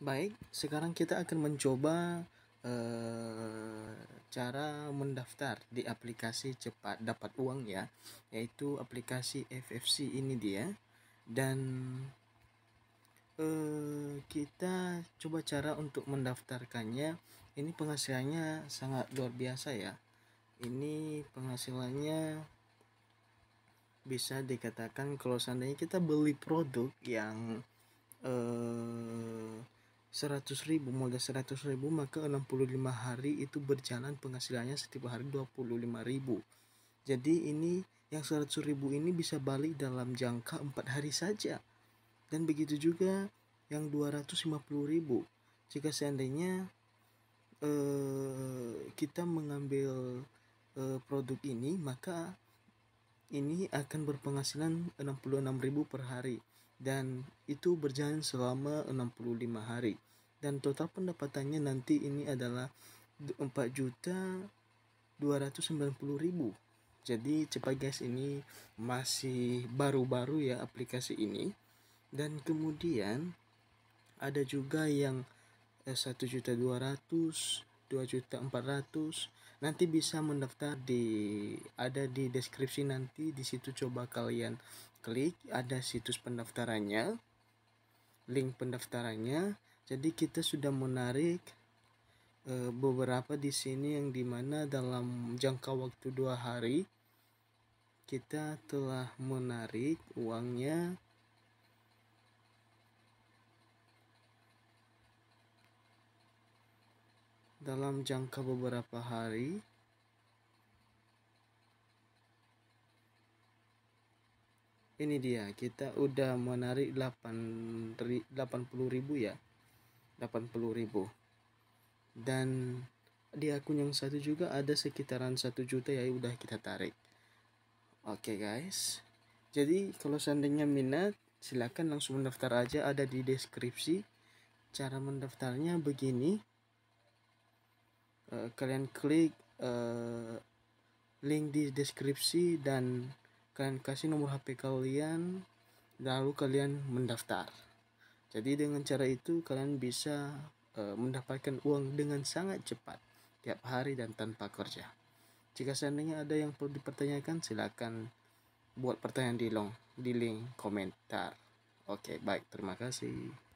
Baik, sekarang kita akan mencoba eh, cara mendaftar di aplikasi cepat dapat uang ya, yaitu aplikasi FFC ini dia. Dan kita coba cara untuk mendaftarkannya. Ini penghasilannya sangat luar biasa ya. Ini penghasilannya bisa dikatakan kalau seandainya kita beli produk yang 100.000, modal 100.000, maka 65 hari itu berjalan penghasilannya setiap hari 25.000. Jadi ini yang 100.000 ini bisa balik dalam jangka 4 hari saja. Dan begitu juga yang 250.000. Jika seandainya kita mengambil produk ini, maka ini akan berpenghasilan 66.000 per hari, dan itu berjalan selama 65 hari, dan total pendapatannya nanti ini adalah 4.290.000. Jadi cepat guys, ini masih baru-baru ya aplikasi ini. Dan kemudian ada juga yang 1.200.000, 2.400.000. Nanti bisa mendaftar ada di deskripsi, nanti di situ coba kalian klik, ada situs pendaftarannya, link pendaftarannya. Jadi kita sudah menarik beberapa di sini, yang dimana dalam jangka waktu 2 hari kita telah menarik uangnya dalam jangka beberapa hari. Ini dia, kita udah menarik 80.000 ya, 80.000. Dan di akun yang satu juga ada sekitaran 1 juta ya, udah kita tarik. Oke guys, jadi kalau seandainya minat, silakan langsung mendaftar aja, ada di deskripsi. Cara mendaftarnya begini, kalian klik link di deskripsi dan kalian kasih nomor HP kalian, lalu kalian mendaftar. Jadi dengan cara itu kalian bisa mendapatkan uang dengan sangat cepat tiap hari dan tanpa kerja. Jika seandainya ada yang perlu dipertanyakan, silakan buat pertanyaan di link komentar. Oke, baik, terima kasih.